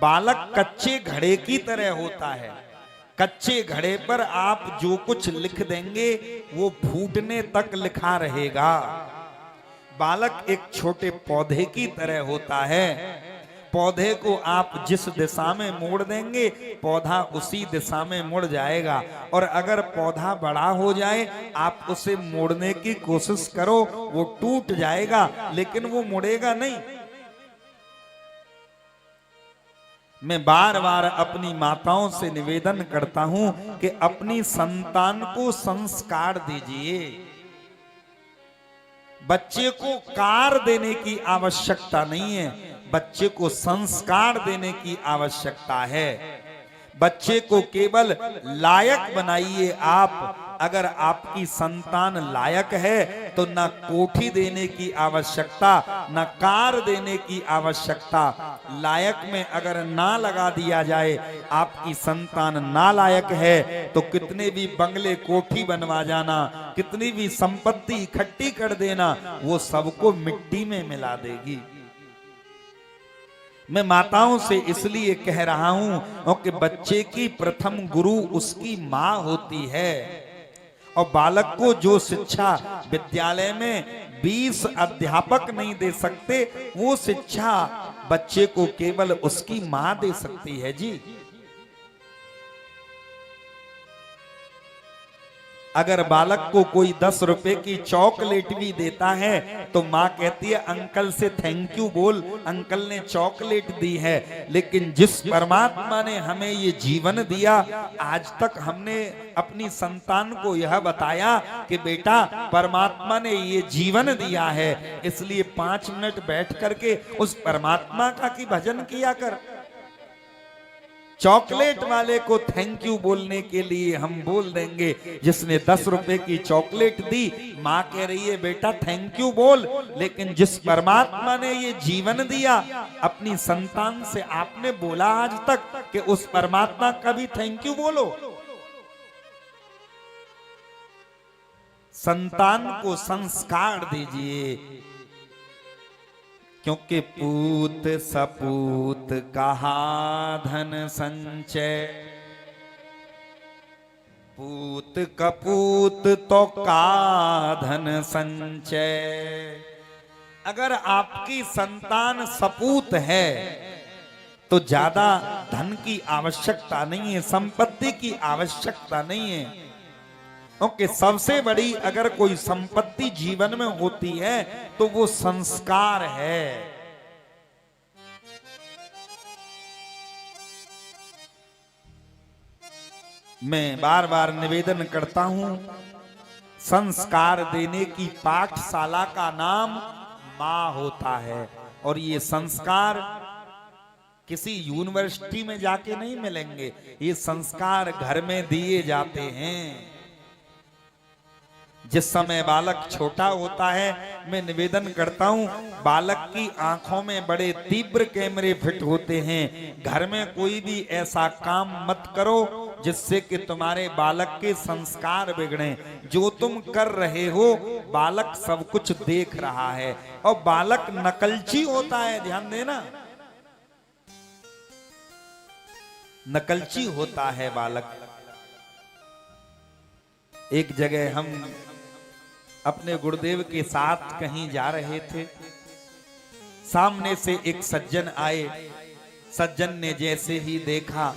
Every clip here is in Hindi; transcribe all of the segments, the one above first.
बालक कच्चे घड़े की तरह होता है। कच्चे घड़े पर आप जो कुछ लिख देंगे वो फूटने तक लिखा रहेगा। बालक एक छोटे पौधे की तरह होता है। पौधे को आप जिस दिशा में मोड़ देंगे पौधा उसी दिशा में मुड़ जाएगा। और अगर पौधा बड़ा हो जाए आप उसे मोड़ने की कोशिश करो वो टूट जाएगा, लेकिन वो मुड़ेगा नहीं। मैं बार बार अपनी माताओं से निवेदन करता हूं कि अपनी संतान को संस्कार दीजिए। बच्चे को कार देने की आवश्यकता नहीं है, बच्चे को संस्कार देने की आवश्यकता है। बच्चे को केवल लायक बनाइए आप। अगर आपकी संतान लायक है तो ना कोठी देने की आवश्यकता, ना कार देने की आवश्यकता। लायक में अगर ना लगा दिया जाए, आपकी संतान नालायक है तो कितने भी बंगले कोठी बनवा जाना, कितनी भी संपत्ति इकट्ठी कर देना, वो सबको मिट्टी में मिला देगी। मैं माताओं से इसलिए कह रहा हूं क्योंकि बच्चे की प्रथम गुरु उसकी मां होती है। और बालक को जो शिक्षा विद्यालय में 20 अध्यापक नहीं दे सकते, वो शिक्षा बच्चे को केवल उसकी मां दे सकती है जी। अगर बालक को कोई 10 रुपए की चॉकलेट भी देता है तो माँ कहती है अंकल से थैंक यू बोल, अंकल ने चॉकलेट दी है। लेकिन जिस परमात्मा ने हमें ये जीवन दिया, आज तक हमने अपनी संतान को यह बताया कि बेटा परमात्मा ने ये जीवन दिया है, इसलिए 5 मिनट बैठ करके उस परमात्मा का की भजन किया कर। चॉकलेट वाले को थैंक यू बोलने के लिए हम बोल देंगे, जिसने 10 रुपए की चॉकलेट दी, माँ कह रही है बेटा थैंक यू बोल। लेकिन जिस परमात्मा ने ये जीवन दिया, अपनी संतान से आपने बोला आज तक कि उस परमात्मा का भी थैंक यू बोलो। संतान को संस्कार दीजिए, क्योंकि पूत सपूत कहा धन संचय, पूत कपूत तो का धन संचय। अगर आपकी संतान सपूत है तो ज्यादा धन की आवश्यकता नहीं है, संपत्ति की आवश्यकता नहीं है। क्योंकि सबसे बड़ी अगर कोई संपत्ति जीवन में होती है तो वो संस्कार है। मैं बार बार निवेदन करता हूं, संस्कार देने की पाठशाला का नाम मां होता है। और ये संस्कार किसी यूनिवर्सिटी में जाके नहीं मिलेंगे, ये संस्कार घर में दिए जाते हैं। जिस समय बालक छोटा होता है, मैं निवेदन करता हूं, बालक की आंखों में बड़े तीव्र कैमरे फिट होते हैं। घर में कोई भी ऐसा काम मत करो जिससे कि तुम्हारे बालक के संस्कार बिगड़े। जो तुम कर रहे हो बालक सब कुछ देख रहा है। और बालक नकलची होता है, ध्यान देना, नकलची होता है बालक। एक जगह हम अपने गुरुदेव के साथ कहीं जा रहे थे, सामने से एक सज्जन आए। सज्जन ने जैसे ही देखा,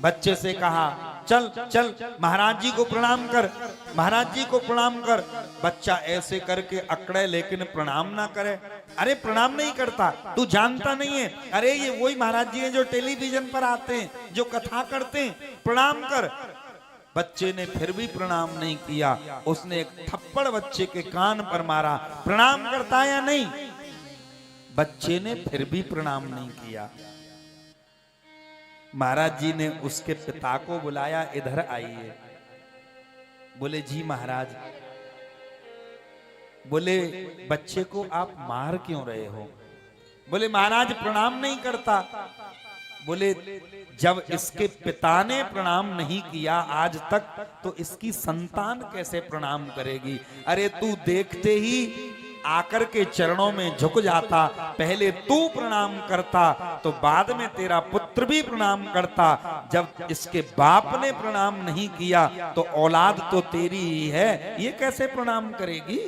बच्चे से कहा चल चल महाराज जी को प्रणाम कर, महाराज जी को प्रणाम कर। बच्चा ऐसे करके अकड़े लेकिन प्रणाम ना करे। अरे प्रणाम नहीं करता, तू जानता नहीं है, अरे ये वही महाराज जी हैं जो टेलीविजन पर आते हैं, जो कथा करते हैं, प्रणाम कर। बच्चे ने फिर भी प्रणाम नहीं किया। उसने एक थप्पड़ बच्चे के कान पर मारा, प्रणाम करता या नहीं? बच्चे ने फिर भी प्रणाम नहीं किया। महाराज जी ने उसके पिता को बुलाया, इधर आइए। बोले जी महाराज। बोले बच्चे को आप मार क्यों रहे हो? बोले महाराज प्रणाम नहीं करता। बोले जब इसके पिता ने प्रणाम नहीं किया आज तक, तो इसकी संतान कैसे प्रणाम करेगी? अरे तू देखते ही आकर के चरणों में झुक जाता, पहले तू प्रणाम करता तो बाद में तेरा पुत्र भी प्रणाम करता। जब इसके बाप ने प्रणाम नहीं किया तो औलाद तो तेरी ही है, ये कैसे प्रणाम करेगी?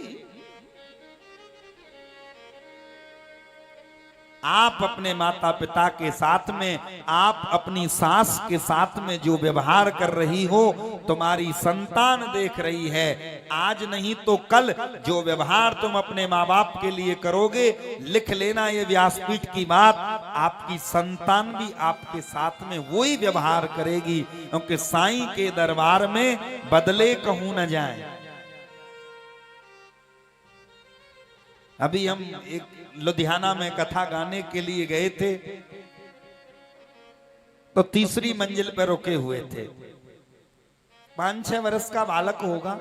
आप अपने माता पिता के साथ में, आप अपनी सास के साथ में जो व्यवहार कर रही हो, तुम्हारी संतान देख रही है। आज नहीं तो कल जो व्यवहार तुम अपने माँ बाप के लिए करोगे, लिख लेना ये व्यासपीठ की बात, आपकी संतान भी आपके साथ में वही व्यवहार करेगी, क्योंकि साईं के दरबार में बदले कहूं न जाए। अभी हम एक लुधियाना में कथा गाने के लिए गए थे, तो तीसरी मंजिल पर रुके हुए थे। 5-6 वर्ष का बालक होगा।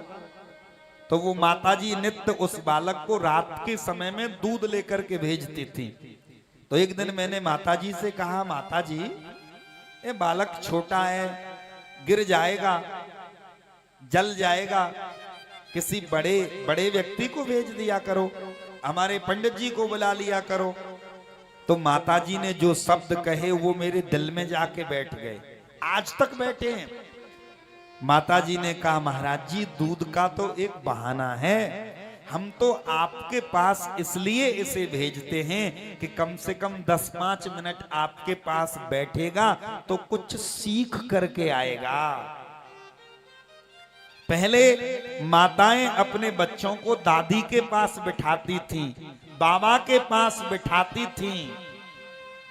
तो वो माताजी नित्य उस बालक को रात के समय में दूध लेकर के भेजती थी। तो एक दिन मैंने माताजी से कहा, माताजी ये बालक छोटा है, गिर जाएगा, जल जाएगा, किसी बड़े व्यक्ति को भेज दिया करो, हमारे पंडित जी को बुला लिया करो। तो माताजी ने जो शब्द कहे वो मेरे दिल में जाके बैठ गए, आज तक बैठे हैं। माताजी ने कहा, महाराज जी दूध का तो एक बहाना है, हम तो आपके पास इसलिए इसे भेजते हैं कि कम से कम 10-5 मिनट आपके पास बैठेगा तो कुछ सीख करके आएगा। पहले माताएं अपने बच्चों को दादी के पास बिठाती थीं, बाबा के पास बिठाती थीं।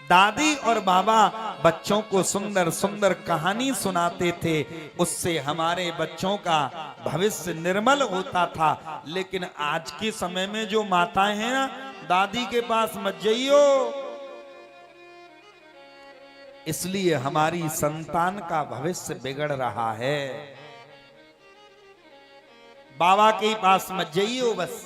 दादी और बाबा बच्चों को सुंदर सुंदर कहानी सुनाते थे, उससे हमारे बच्चों का भविष्य निर्मल होता था। लेकिन आज के समय में जो माताएं हैं ना, दादी के पास मत जाइयो, इसलिए हमारी संतान का भविष्य बिगड़ रहा है। बाबा के पास मत जाइयो बस।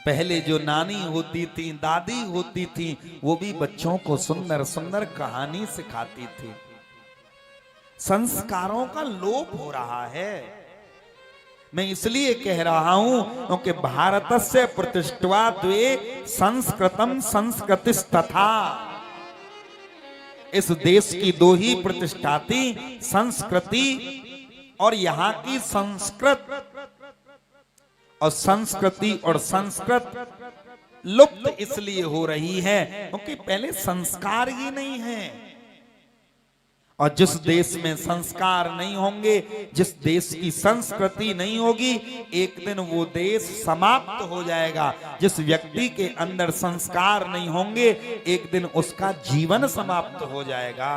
पहले जो नानी होती थी, दादी होती थी, वो भी बच्चों को सुंदर सुंदर कहानी सिखाती थी। संस्कारों का लोप हो रहा है। मैं इसलिए कह रहा हूं क्योंकि भारतस्य प्रतिष्ठा द्वे संस्कृतम संस्कृतिस्तथा, इस देश की दो ही प्रतिष्ठा थी, संस्कृति और यहाँ की संस्कृत। और संस्कृति और संस्कृत लुप्त इसलिए हो रही है क्योंकि पहले संस्कार ही नहीं है। और जिस देश में संस्कार नहीं होंगे, जिस देश की संस्कृति नहीं होगी, एक दिन वो देश समाप्त हो जाएगा। जिस व्यक्ति के अंदर संस्कार नहीं होंगे, एक दिन उसका जीवन समाप्त हो जाएगा।